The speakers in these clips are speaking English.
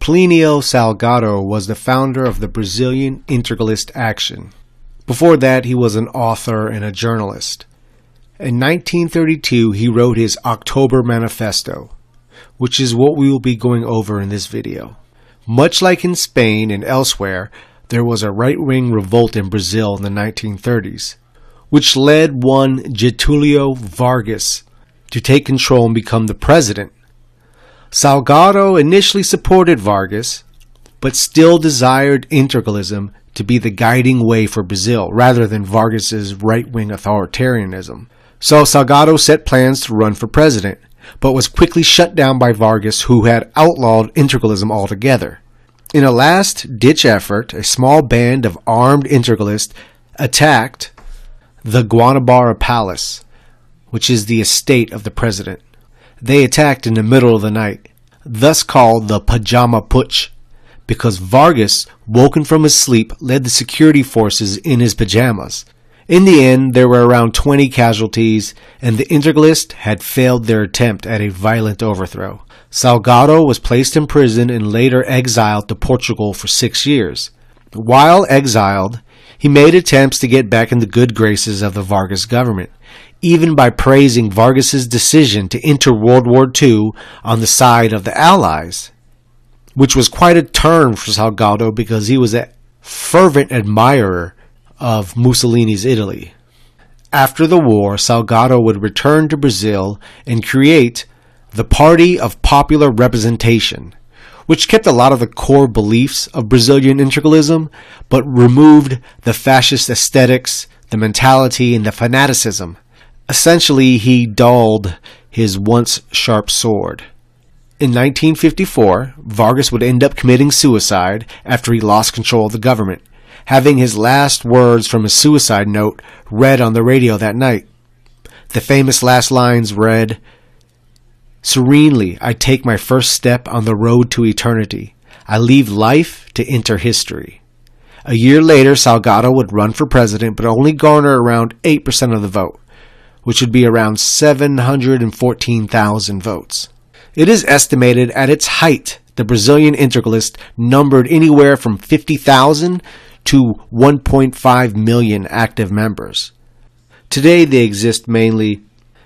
Plínio Salgado was the founder of the Brazilian Integralist Action. Before that, he was an author and a journalist. In 1932, he wrote his October Manifesto, which is what we will be going over in this video. Much like in Spain and elsewhere, there was a right-wing revolt in Brazil in the 1930s, which led one Getúlio Vargas to take control and become the president. Salgado initially supported Vargas, but still desired integralism to be the guiding way for Brazil rather than Vargas's right-wing authoritarianism. So Salgado set plans to run for president, but was quickly shut down by Vargas, who had outlawed integralism altogether. In a last-ditch effort, a small band of armed integralists attacked the Guanabara Palace, which is the estate of the president. They attacked in the middle of the night, thus called the Pajama Putsch, because Vargas, woken from his sleep, led the security forces in his pajamas. In the end, there were around 20 casualties, and the Integralists had failed their attempt at a violent overthrow. Salgado was placed in prison and later exiled to Portugal for 6 years. While exiled, he made attempts to get back in the good graces of the Vargas government, even by praising Vargas's decision to enter World War II on the side of the Allies, which was quite a turn for Salgado because he was a fervent admirer of Mussolini's Italy. After the war, Salgado would return to Brazil and create the Party of Popular Representation, which kept a lot of the core beliefs of Brazilian integralism, but removed the fascist aesthetics, the mentality, and the fanaticism. Essentially, he dulled his once sharp sword. In 1954, Vargas would end up committing suicide after he lost control of the government, having his last words from his suicide note read on the radio that night. The famous last lines read, "Serenely, I take my first step on the road to eternity. I leave life to enter history." A year later, Salgado would run for president, but only garner around 8% of the vote, which would be around 714,000 votes. It is estimated at its height the Brazilian Integralists numbered anywhere from 50,000 to 1.5 million active members. Today they exist mainly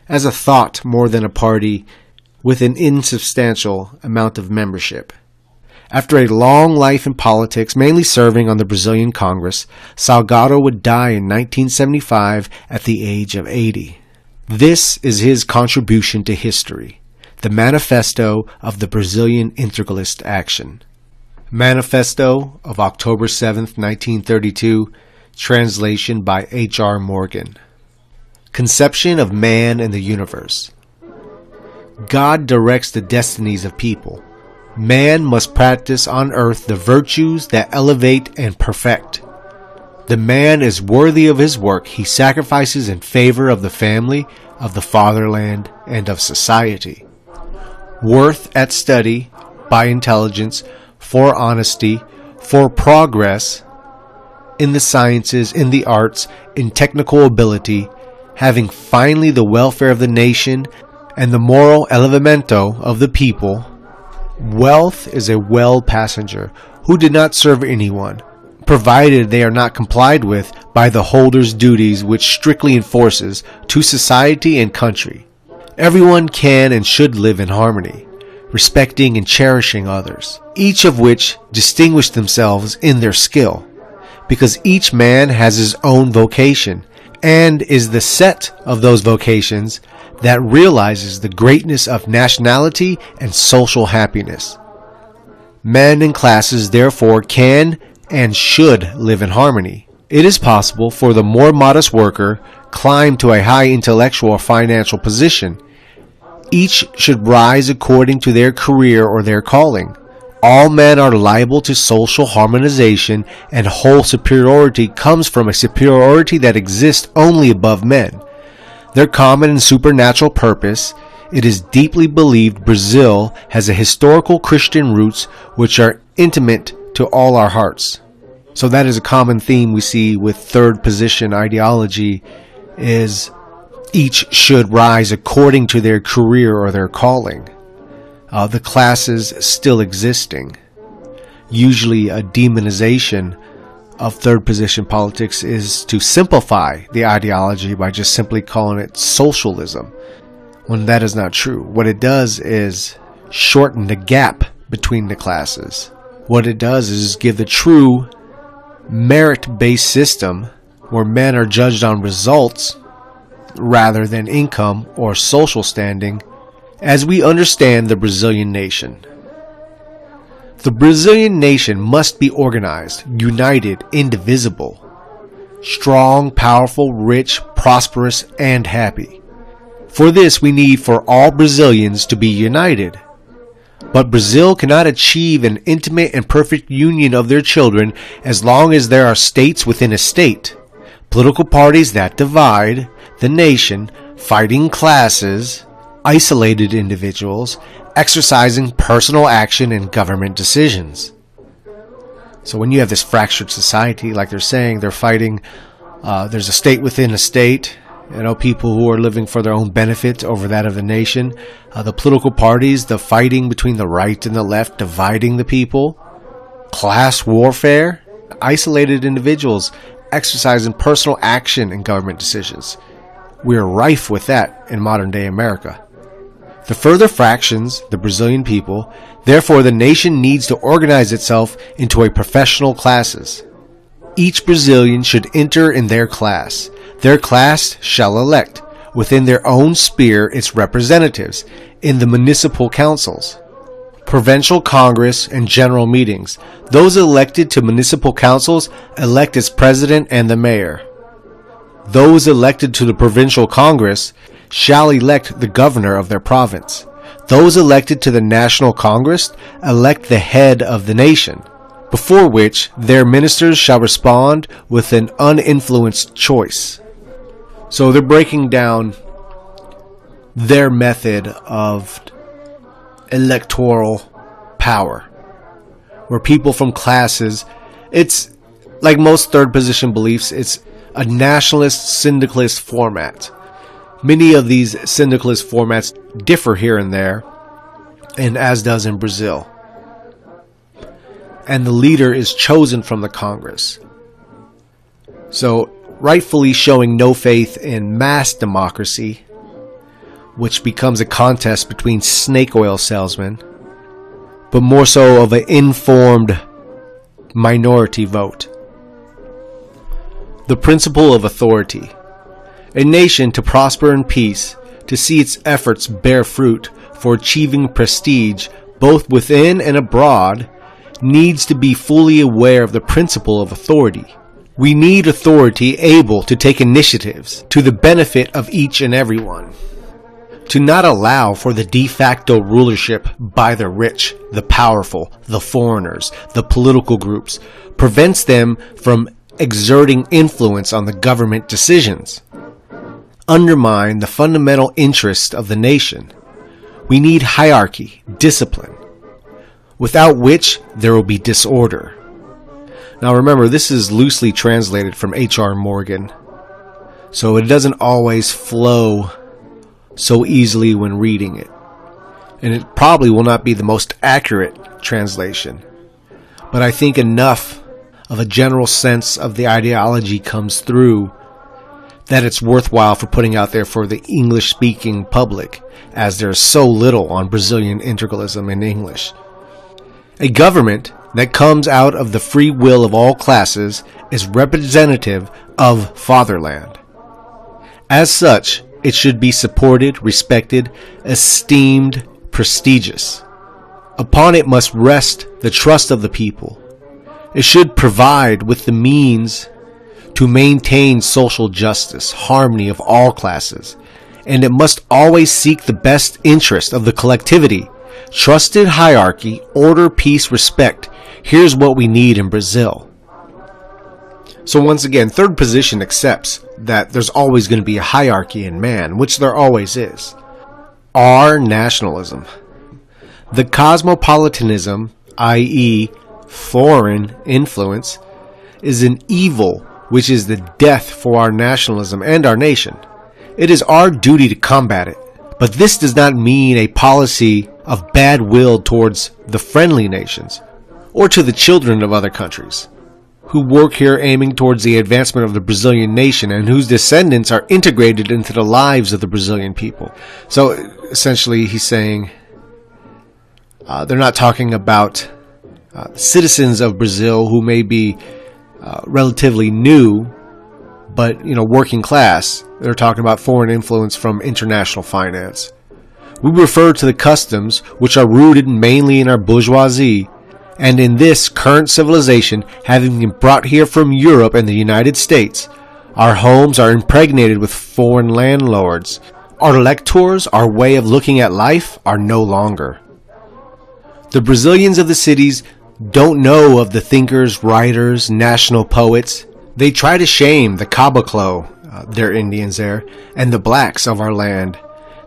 as a thought more than a party with an insubstantial amount of membership. After a long life in politics, mainly serving on the Brazilian Congress, Salgado would die in 1975 at the age of 80. This is his contribution to history, the Manifesto of the Brazilian Integralist Action. Manifesto of October 7, 1932, translation by H.R. Morgan. Conception of man and the universe. God directs the destinies of people. Man must practice on earth the virtues that elevate and perfect. The man is worthy of his work. He sacrifices in favor of the family, of the fatherland, and of society. Worth at study, by intelligence, for honesty, for progress, in the sciences, in the arts, in technical ability, having finally the welfare of the nation and the moral elevamento of the people. Wealth is a well passenger who did not serve anyone, provided they are not complied with by the holder's duties, which strictly enforces to society and country. Everyone can and should live in harmony, respecting and cherishing others, each of which distinguish themselves in their skill, because each man has his own vocation, and is the set of those vocations that realizes the greatness of nationality and social happiness. Men and classes therefore can and should live in harmony. It is possible for the more modest worker climb to a high intellectual or financial position. Each should rise according to their career or their calling. All men are liable to social harmonization, and whole superiority comes from a superiority that exists only above men. Their common and supernatural purpose, it is deeply believed Brazil has a historical Christian roots which are intimate to all our hearts. So that is a common theme we see with third position ideology, is each should rise according to their career or their calling. The classes still existing. usually a demonization of third position politics, is to simplify the ideology by just simply calling it socialism, when that is not true. What it does is shorten the gap between the classes. What it does is give the true merit-based system where men are judged on results rather than income or social standing, as we understand the Brazilian nation. The Brazilian nation must be organized, united, indivisible, strong, powerful, rich, prosperous, and happy. For this, we need for all Brazilians to be united. But Brazil cannot achieve an intimate and perfect union of their children as long as there are states within a state, political parties that divide the nation, fighting classes, isolated individuals, exercising personal action and government decisions. So when you have this fractured society, like they're saying, they're fighting, there's a state within a state, people who are living for their own benefit over that of the nation, the political parties, the fighting between the right and the left, dividing the people, class warfare, isolated individuals exercising personal action and government decisions. We are rife with that in modern day America. The further fractions the Brazilian people, therefore the nation needs to organize itself into a professional classes. Each Brazilian should enter in their class. Their class shall elect, within their own sphere, its representatives in the municipal councils, provincial congress, and general meetings. Those elected to municipal councils elect its president and the mayor. Those elected to the provincial congress shall elect the governor of their province. Those elected to the national congress elect the head of the nation, before which their ministers shall respond with an uninfluenced choice. So they're breaking down their method of electoral power, where people from classes, it's like most third position beliefs, it's a nationalist syndicalist format. Many of these syndicalist formats differ here and there, and as does in Brazil. And the leader is chosen from the Congress. So, rightfully showing no faith in mass democracy, which becomes a contest between snake oil salesmen, but more so of an informed minority vote. The principle of authority. A nation to prosper in peace, to see its efforts bear fruit for achieving prestige both within and abroad, needs to be fully aware of the principle of authority. We need authority able to take initiatives to the benefit of each and everyone. To not allow for the de facto rulership by the rich, the powerful, the foreigners, the political groups, prevents them from exerting influence on the government decisions. Undermine the fundamental interest of the nation. We need hierarchy, discipline, without which there will be disorder. Now remember, this is loosely translated from H.R. Morgan, so it doesn't always flow so easily when reading it. And it probably will not be the most accurate translation, but I think enough of a general sense of the ideology comes through that it's worthwhile for putting out there for the English-speaking public, as there's so little on Brazilian integralism in English. A government that comes out of the free will of all classes is representative of fatherland. As such, it should be supported, respected, esteemed, prestigious. Upon it must rest the trust of the people. It should provide with the means to maintain social justice, harmony of all classes, and it must always seek the best interest of the collectivity. Trusted hierarchy, order, peace, respect. Here's what we need in Brazil. So once again, third position accepts that there's always going to be a hierarchy in man, which there always is. R, nationalism. The cosmopolitanism, i.e. foreign influence, is an evil which is the death for our nationalism and our nation. It is our duty to combat it. But this does not mean a policy of bad will towards the friendly nations. or to the children of other countries who work here aiming towards the advancement of the Brazilian nation and whose descendants are integrated into the lives of the Brazilian people. So essentially he's saying they're not talking about citizens of Brazil who may be relatively new, but working class. They're talking about foreign influence from international finance. We refer to the customs which are rooted mainly in our bourgeoisie, and in this current civilization having been brought here from Europe and the United States. Our homes are impregnated with foreign landlords. Our lectors, our way of looking at life, are no longer. The Brazilians of the cities don't know of the thinkers, writers, national poets. They try to shame the caboclo, they're Indians there, and the blacks of our land.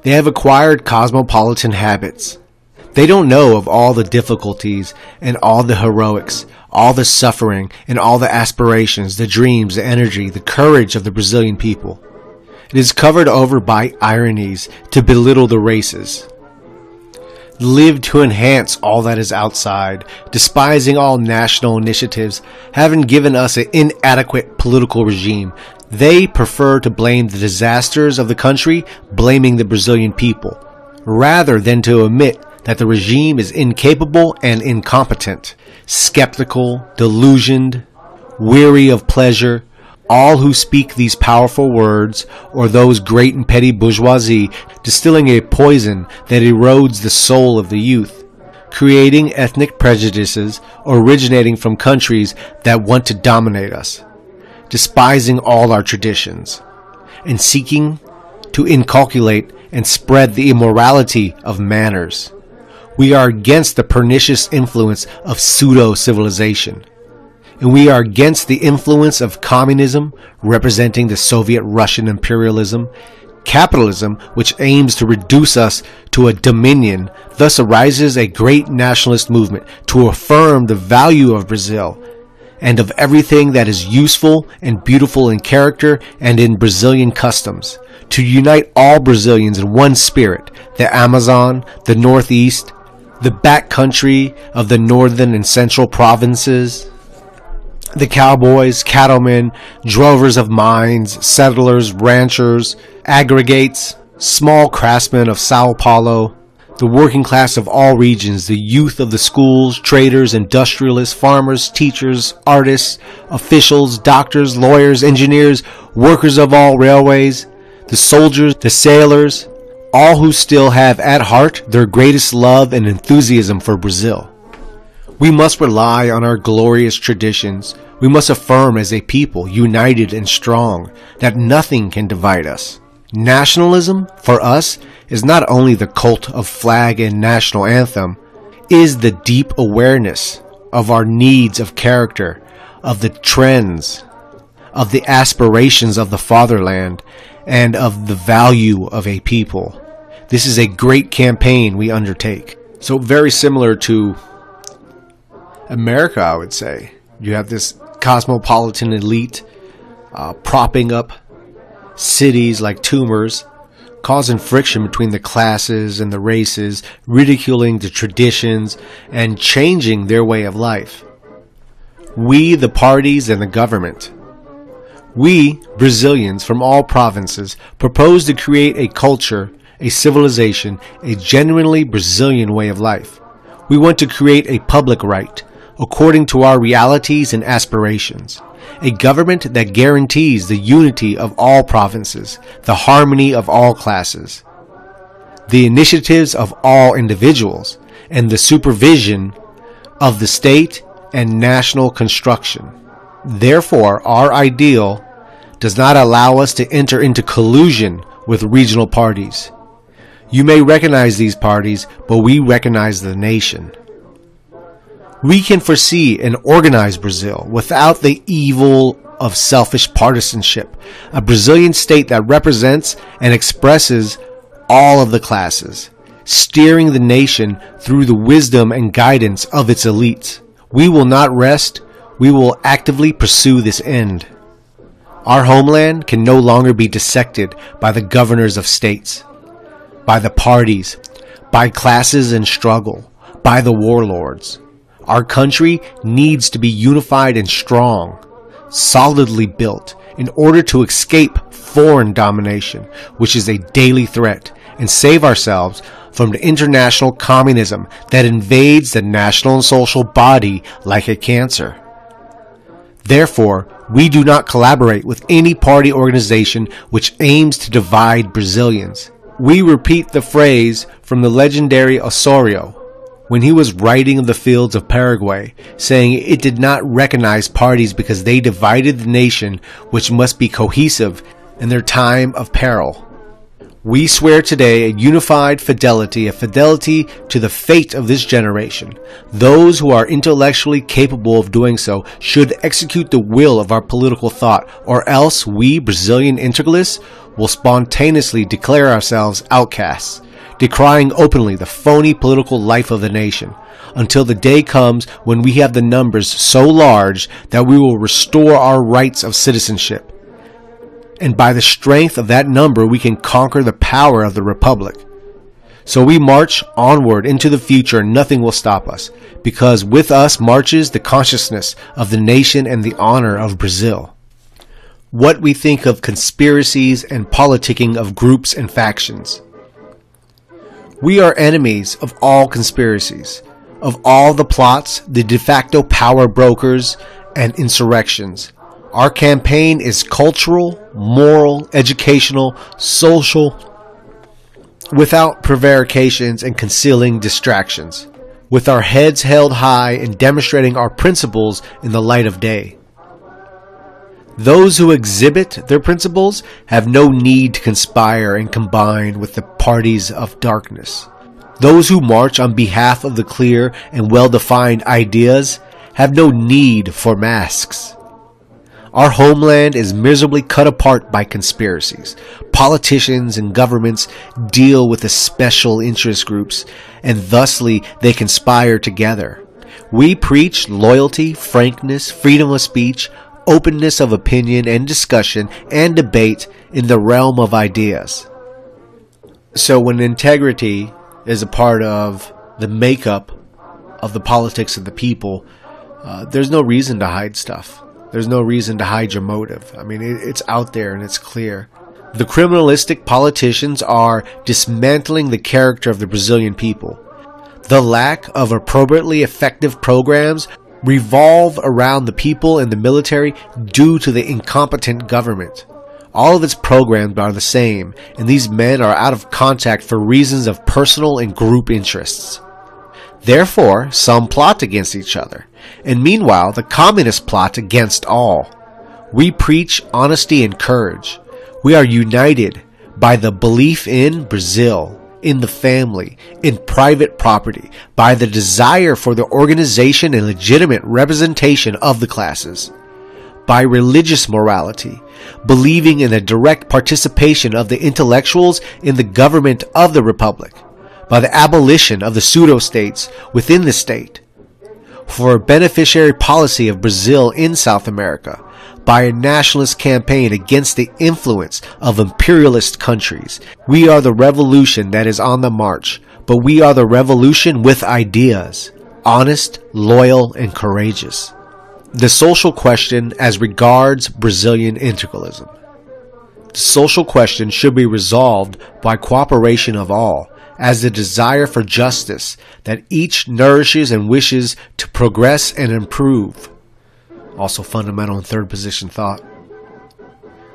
They have acquired cosmopolitan habits. They don't know of all the difficulties and all the heroics, all the suffering and all the aspirations, the dreams, the energy, the courage of the Brazilian people. It is covered over by ironies to belittle the races. Live to enhance all that is outside, despising all national initiatives, having given us an inadequate political regime. They prefer to blame the disasters of the country, blaming the Brazilian people, rather than to admit that the regime is incapable and incompetent, skeptical, delusioned, weary of pleasure. All who speak these powerful words, or those great and petty bourgeoisie, distilling a poison that erodes the soul of the youth, creating ethnic prejudices originating from countries that want to dominate us, despising all our traditions, and seeking to inculcate and spread the immorality of manners. We are against the pernicious influence of pseudo-civilization, and we are against the influence of communism, representing the Soviet Russian imperialism, capitalism, which aims to reduce us to a dominion. Thus arises a great nationalist movement to affirm the value of Brazil and of everything that is useful and beautiful in character and in Brazilian customs, to unite all Brazilians in one spirit, the Amazon, the Northeast, the back country of the northern and central provinces, the cowboys, cattlemen, drovers of mines, settlers, ranchers, aggregates, small craftsmen of Sao Paulo, the working class of all regions, the youth of the schools, traders, industrialists, farmers, teachers, artists, officials, doctors, lawyers, engineers, workers of all railways, the soldiers, the sailors, all who still have at heart their greatest love and enthusiasm for Brazil. We must rely on our glorious traditions. We must affirm as a people, united and strong, that nothing can divide us. Nationalism, for us, is not only the cult of flag and national anthem, is the deep awareness of our needs of character, of the trends, of the aspirations of the fatherland, and of the value of a people. This is a great campaign we undertake. So very similar to America, I would say. You have this cosmopolitan elite propping up cities like tumors, causing friction between the classes and the races, ridiculing the traditions, and changing their way of life. We, the parties and the government, we, Brazilians from all provinces, propose to create a culture, a civilization, a genuinely Brazilian way of life. We want to create a public right, according to our realities and aspirations. A government that guarantees the unity of all provinces, the harmony of all classes, the initiatives of all individuals, and the supervision of the state and national construction. Therefore, our ideal does not allow us to enter into collusion with regional parties. You may recognize these parties, but we recognize the nation. We can foresee and organize Brazil without the evil of selfish partisanship, a Brazilian state that represents and expresses all of the classes, steering the nation through the wisdom and guidance of its elites. We will not rest. We will actively pursue this end. Our homeland can no longer be dissected by the governors of states, by the parties, by classes in struggle, by the warlords. Our country needs to be unified and strong, solidly built, in order to escape foreign domination, which is a daily threat, and save ourselves from the international communism that invades the national and social body like a cancer. Therefore, we do not collaborate with any party organization which aims to divide Brazilians. We repeat the phrase from the legendary Osorio when he was writing of the fields of Paraguay, saying it did not recognize parties because they divided the nation, which must be cohesive in their time of peril. We swear today a unified fidelity, a fidelity to the fate of this generation. Those who are intellectually capable of doing so should execute the will of our political thought, or else we, Brazilian integralists, will spontaneously declare ourselves outcasts, decrying openly the phony political life of the nation, until the day comes when we have the numbers so large that we will restore our rights of citizenship. And by the strength of that number we can conquer the power of the Republic. So we march onward into the future and nothing will stop us, because with us marches the consciousness of the nation and the honor of Brazil. What we think of conspiracies and politicking of groups and factions. We are enemies of all conspiracies, of all the plots, the de facto power brokers, and insurrections. Our campaign is cultural, moral, educational, social, without prevarications and concealing distractions, with our heads held high and demonstrating our principles in the light of day. Those who exhibit their principles have no need to conspire and combine with the parties of darkness. Those who march on behalf of the clear and well-defined ideas have no need for masks. Our homeland is miserably cut apart by conspiracies. Politicians and governments deal with the special interest groups, and thusly they conspire together. We preach loyalty, frankness, freedom of speech, openness of opinion and discussion and debate in the realm of ideas. So when integrity is a part of the makeup of the politics of the people, there's no reason to hide stuff. There's no reason to hide your motive. I mean, it's out there and it's clear. The criminalistic politicians are dismantling the character of the Brazilian people. The lack of appropriately effective programs revolve around the people and the military due to the incompetent government. All of its programs are the same, and these men are out of contact for reasons of personal and group interests. Therefore, some plot against each other, and meanwhile the communists plot against all. We preach honesty and courage. We are united by the belief in Brazil, in the family, in private property, by the desire for the organization and legitimate representation of the classes, by religious morality, believing in the direct participation of the intellectuals in the government of the Republic, by the abolition of the pseudo-states within the state, for a beneficiary policy of Brazil in South America, by a nationalist campaign against the influence of imperialist countries. We are the revolution that is on the march, but we are the revolution with ideas, honest, loyal, and courageous. The social question as regards Brazilian integralism. The social question should be resolved by cooperation of all, as the desire for justice that each nourishes and wishes to progress and improve. Also fundamental in third position thought.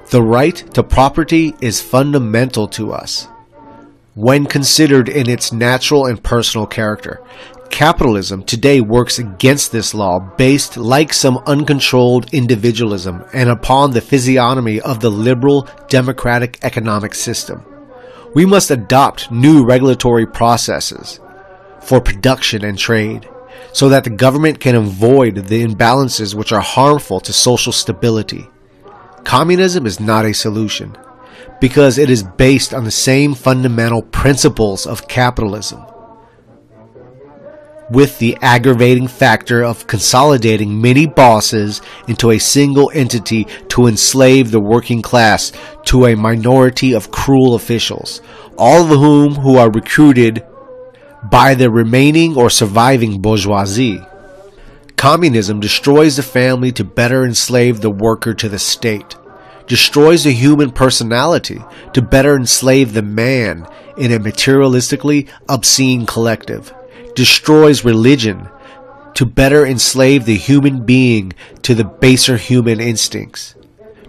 The right to property is fundamental to us when considered in its natural and personal character. Capitalism today works against this law, based like some uncontrolled individualism and upon the physiognomy of the liberal democratic economic system. We must adopt new regulatory processes for production and trade, so that the government can avoid the imbalances which are harmful to social stability. Communism is not a solution, because it is based on the same fundamental principles of capitalism, with the aggravating factor of consolidating many bosses into a single entity to enslave the working class to a minority of cruel officials, all of whom are recruited by the remaining or surviving bourgeoisie. Communism destroys the family to better enslave the worker to the state, destroys the human personality to better enslave the man in a materialistically obscene collective, destroys religion to better enslave the human being to the baser human instincts,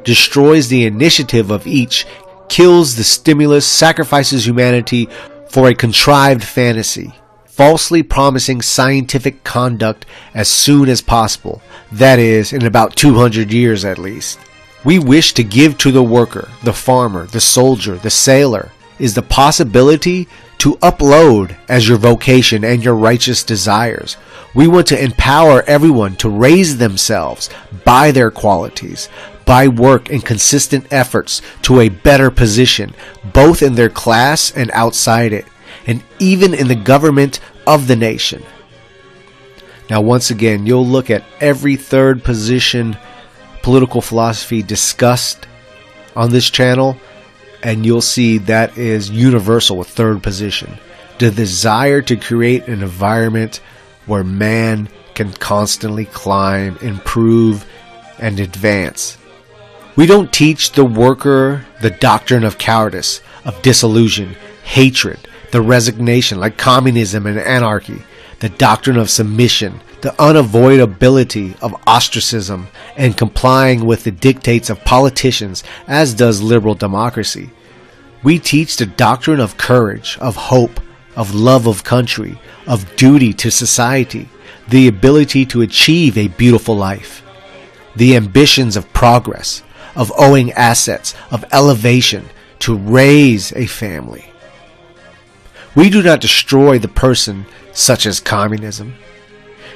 destroys the initiative of each, kills the stimulus, sacrifices humanity for a contrived fantasy, falsely promising scientific conduct as soon as possible, that is, in about 200 years at least. We wish to give to the worker, the farmer, the soldier, the sailor, is the possibility to upload as your vocation and your righteous desires. We want to empower everyone to raise themselves by their qualities, by work and consistent efforts to a better position, both in their class and outside it, and even in the government of the nation. Now, once again, you'll look at every third position political philosophy discussed on this channel, and you'll see that is universal with third position. The desire to create an environment where man can constantly climb, improve, and advance. We don't teach the worker the doctrine of cowardice, of disillusion, hatred, the resignation like communism and anarchy, the doctrine of submission, the unavoidability of ostracism and complying with the dictates of politicians, as does liberal democracy. We teach the doctrine of courage, of hope, of love of country, of duty to society, the ability to achieve a beautiful life, the ambitions of progress, of owing assets, of elevation, to raise a family. We do not destroy the person such as communism.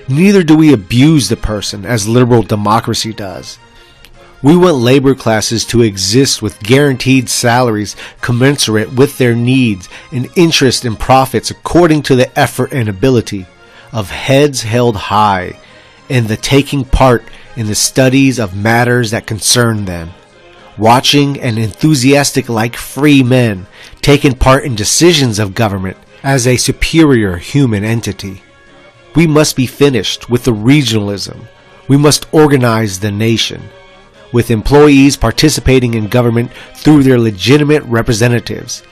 Neither do we abuse the person as liberal democracy does. We want labor classes to exist with guaranteed salaries commensurate with their needs and interest in profits according to the effort and ability of heads held high in the taking part in the studies of matters that concern them, watching and enthusiastic like free men, taking part in decisions of government as a superior human entity. We must be finished with the regionalism. We must organize the nation, with employees participating in government through their legitimate representatives,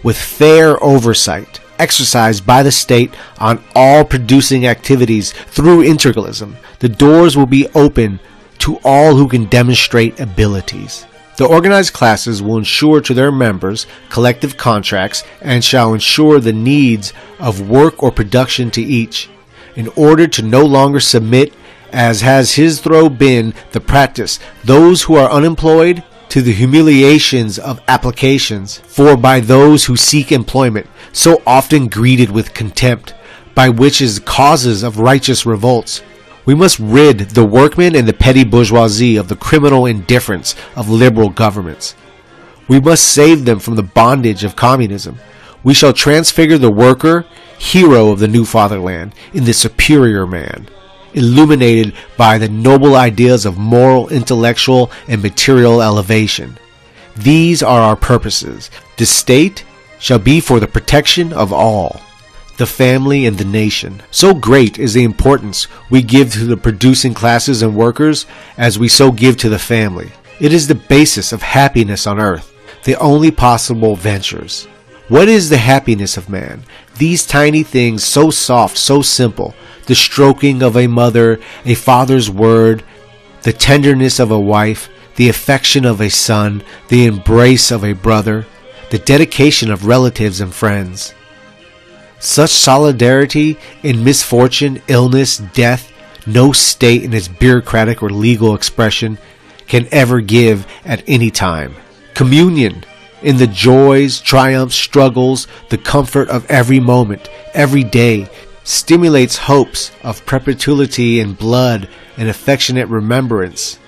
with fair oversight exercised by the state on all producing activities through integralism. The doors will be open to all who can demonstrate abilities. The organized classes will ensure to their members collective contracts and shall ensure the needs of work or production to each, in order to no longer submit, as has hitherto been the practice, those who are unemployed to the humiliations of applications for by those who seek employment, so often greeted with contempt, by which is causes of righteous revolts. We must rid the workmen and the petty bourgeoisie of the criminal indifference of liberal governments. We must save them from the bondage of communism. We shall transfigure the worker, hero of the new fatherland, in the superior man, illuminated by the noble ideas of moral, intellectual, and material elevation. These are our purposes. The state shall be for the protection of all, the family and the nation. So great is the importance we give to the producing classes and workers as we so give to the family. It is the basis of happiness on earth, the only possible ventures. What is the happiness of man? These tiny things, so soft, so simple, the stroking of a mother, a father's word, the tenderness of a wife, the affection of a son, the embrace of a brother, the dedication of relatives and friends. Such solidarity in misfortune, illness, death, no state in its bureaucratic or legal expression can ever give at any time. Communion in the joys, triumphs, struggles, the comfort of every moment, every day, stimulates hopes of perpetuity in blood and affectionate remembrance.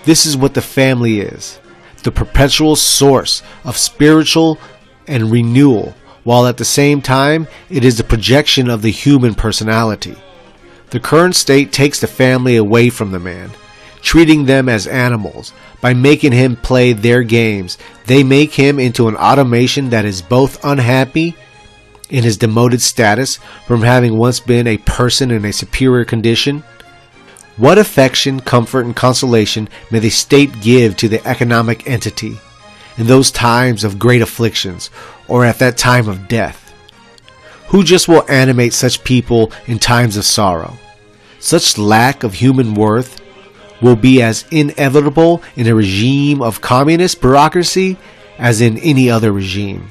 This is what the family is, the perpetual source of spiritual and renewal, while at the same time it is the projection of the human personality. The current state takes the family away from the man, treating them as animals. By making him play their games, they make him into an automation that is both unhappy in his demoted status from having once been a person in a superior condition, What affection, comfort, and consolation may the state give to the economic entity in those times of great afflictions, or at that time of death? Who just will animate such people in times of sorrow? Such lack of human worth will be as inevitable in a regime of communist bureaucracy as in any other regime.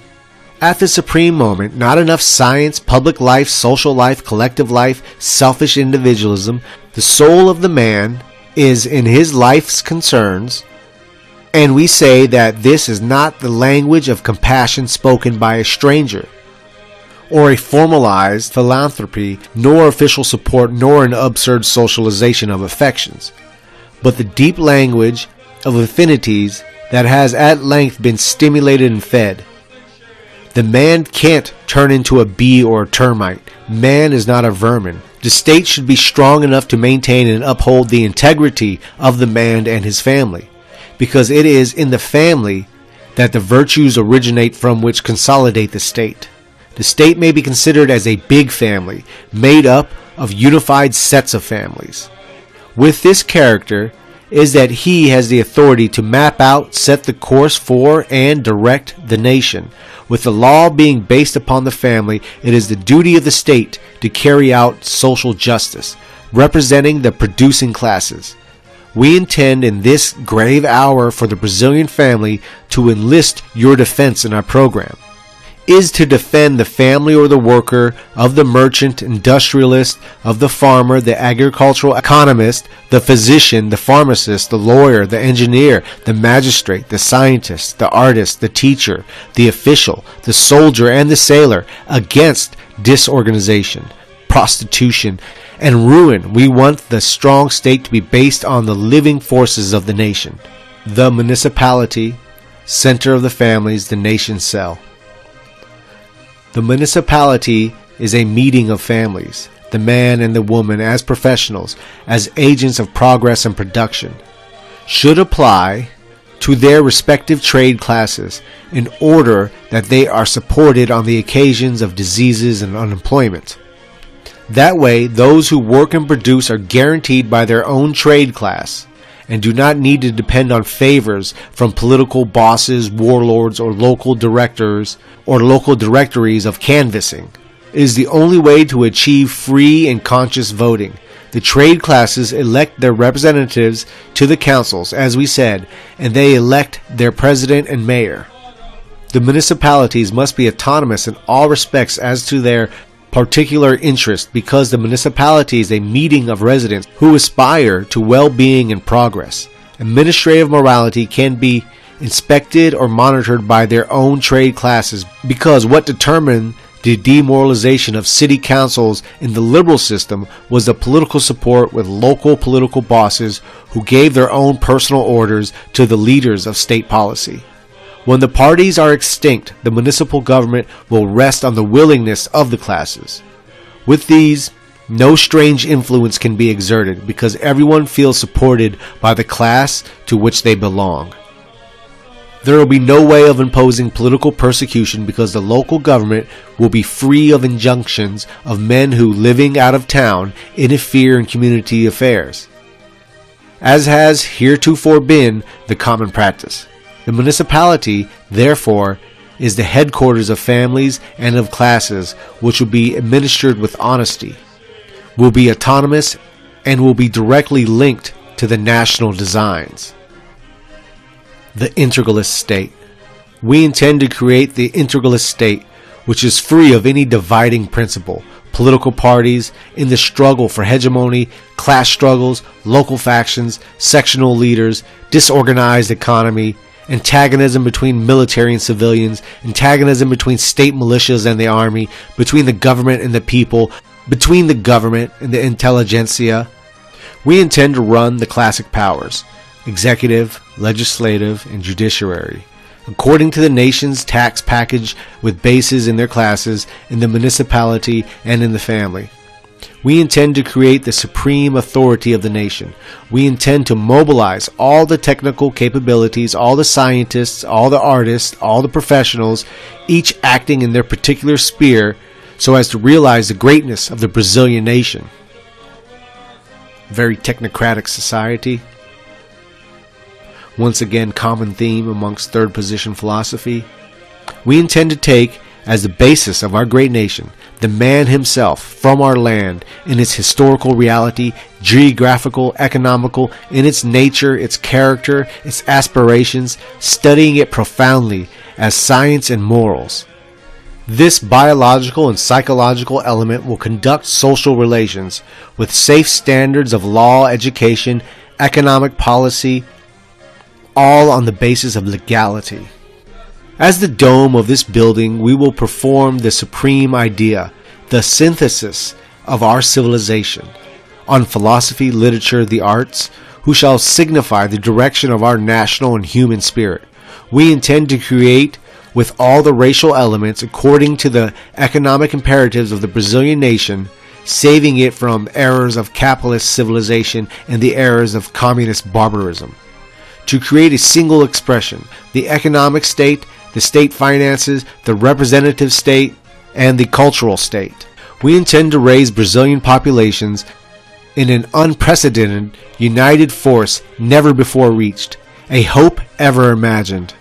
At the supreme moment, not enough science, public life, social life, collective life, selfish individualism, the soul of the man is in his life's concerns, and we say that this is not the language of compassion spoken by a stranger, or a formalized philanthropy, nor official support, nor an absurd socialization of affections, but the deep language of affinities that has at length been stimulated and fed. The man can't turn into a bee or a termite. Man is not a vermin. The state should be strong enough to maintain and uphold the integrity of the man and his family, because it is in the family that the virtues originate from which consolidate the state. The state may be considered as a big family, made up of unified sets of families. With this character is that he has the authority to map out, set the course for, and direct the nation. With the law being based upon the family, it is the duty of the state to carry out social justice, representing the producing classes. We intend in this grave hour for the Brazilian family to enlist your defense in our program. Is to defend the family or the worker, of the merchant, industrialist, of the farmer, the agricultural economist, the physician, the pharmacist, the lawyer, the engineer, the magistrate, the scientist, the artist, the teacher, the official, the soldier, and the sailor against disorganization, prostitution, and ruin. We want the strong state to be based on the living forces of the nation. The municipality, center of the families, the nation cell. The municipality is a meeting of families, the man and the woman as professionals, as agents of progress and production, should apply to their respective trade classes in order that they are supported on the occasions of diseases and unemployment. That way, those who work and produce are guaranteed by their own trade class and do not need to depend on favors from political bosses, warlords, or local directors or local directories of canvassing. It is the only way to achieve free and conscious voting. The trade classes elect their representatives to the councils, as we said, and they elect their president and mayor. The municipalities must be autonomous in all respects as to their particular interest, because the municipality is a meeting of residents who aspire to well-being and progress. Administrative morality can be inspected or monitored by their own trade classes, because what determined the demoralization of city councils in the liberal system was the political support with local political bosses who gave their own personal orders to the leaders of state policy. When the parties are extinct, the municipal government will rest on the willingness of the classes. With these, no strange influence can be exerted, because everyone feels supported by the class to which they belong. There will be no way of imposing political persecution, because the local government will be free of injunctions of men who, living out of town, interfere in community affairs, as has heretofore been the common practice. The municipality, therefore, is the headquarters of families and of classes, which will be administered with honesty, will be autonomous, and will be directly linked to the national designs. The integralist state. We intend to create the integralist state, which is free of any dividing principle, political parties in the struggle for hegemony, class struggles, local factions, sectional leaders, disorganized economy, antagonism between military and civilians, antagonism between state militias and the army, between the government and the people, between the government and the intelligentsia. We intend to run the classic powers, executive, legislative, and judiciary, according to the nation's tax package, with bases in their classes in the municipality and in the family. We intend to create the supreme authority of the nation. We intend to mobilize all the technical capabilities, all the scientists, all the artists, all the professionals, each acting in their particular sphere, so as to realize the greatness of the Brazilian nation. very technocratic society. Once again, common theme amongst third position philosophy. We intend to take as the basis of our great nation the man himself from our land in its historical reality, geographical, economical, in its nature, its character, its aspirations, studying it profoundly as science and morals. This biological and psychological element will conduct social relations with safe standards of law, education, economic policy, all on the basis of legality. As the dome of this building, we will perform the supreme idea, the synthesis of our civilization, on philosophy, literature, the arts, who shall signify the direction of our national and human spirit. We intend to create with all the racial elements according to the economic imperatives of the Brazilian nation, saving it from errors of capitalist civilization and the errors of communist barbarism. To create a single expression, the economic state, the state finances, the representative state, and the cultural state. We intend to raise Brazilian populations in an unprecedented, united force never before reached, a hope ever imagined.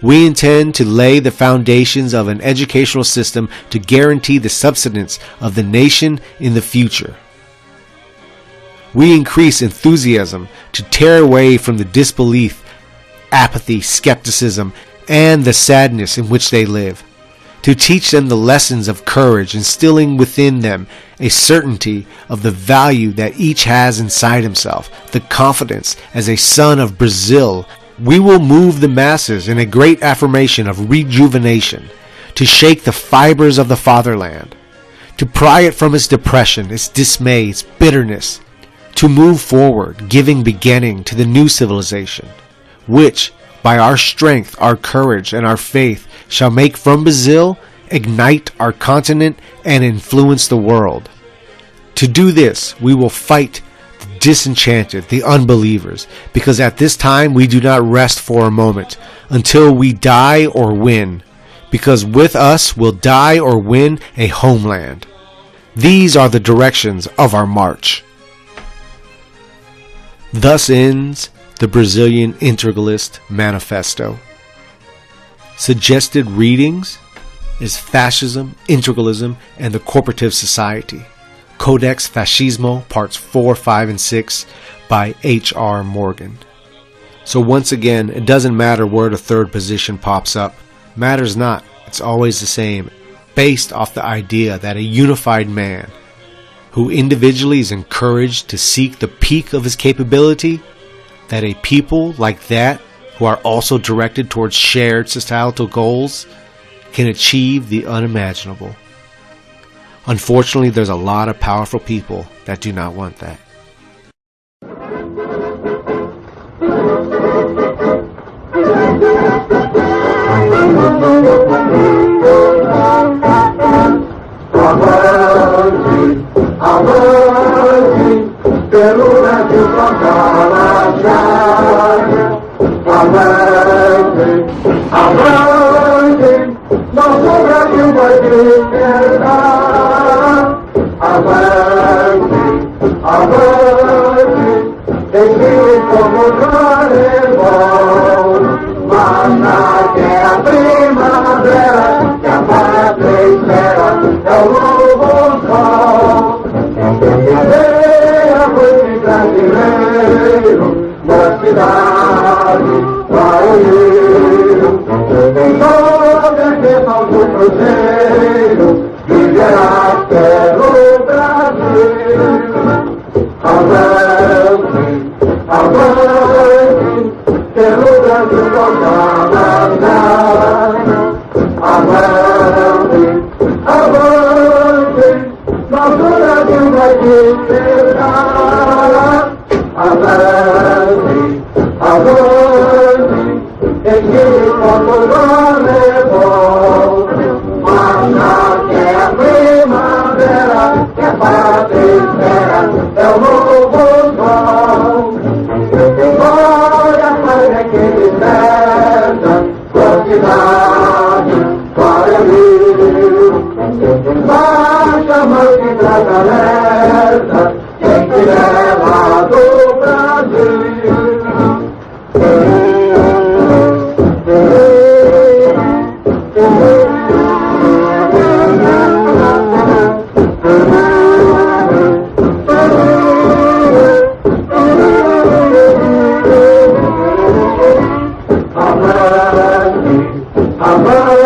We intend to lay the foundations of an educational system to guarantee the subsistence of the nation in the future. We increase enthusiasm to tear away from the disbelief, apathy, skepticism, and the sadness in which they live, to teach them the lessons of courage, instilling within them a certainty of the value that each has inside himself, the confidence as a son of Brazil. We will move the masses in a great affirmation of rejuvenation, to shake the fibers of the fatherland, to pry it from its depression, its dismay, its bitterness, to move forward, giving beginning to the new civilization, which, by our strength, our courage, and our faith, shall make from Brazil, ignite our continent, and influence the world. To do this, we will fight the disenchanted, the unbelievers, because at this time we do not rest for a moment, until we die or win, because with us will die or win a homeland. These are the directions of our march. Thus ends the Brazilian Integralist Manifesto. Suggested readings is Fascism, Integralism, and the Corporative Society. Codex Fascismo, Parts 4, 5, and 6 by H.R. Morgan. So once again, it doesn't matter where the third position pops up. Matters not. It's always the same. Based off the idea that a unified man, who individually is encouraged to seek the peak of his capability, that a people like that, who are also directed towards shared societal goals, can achieve the unimaginable. Unfortunately, there's a lot of powerful people that do not want that. Glória para aquele céu. Our brother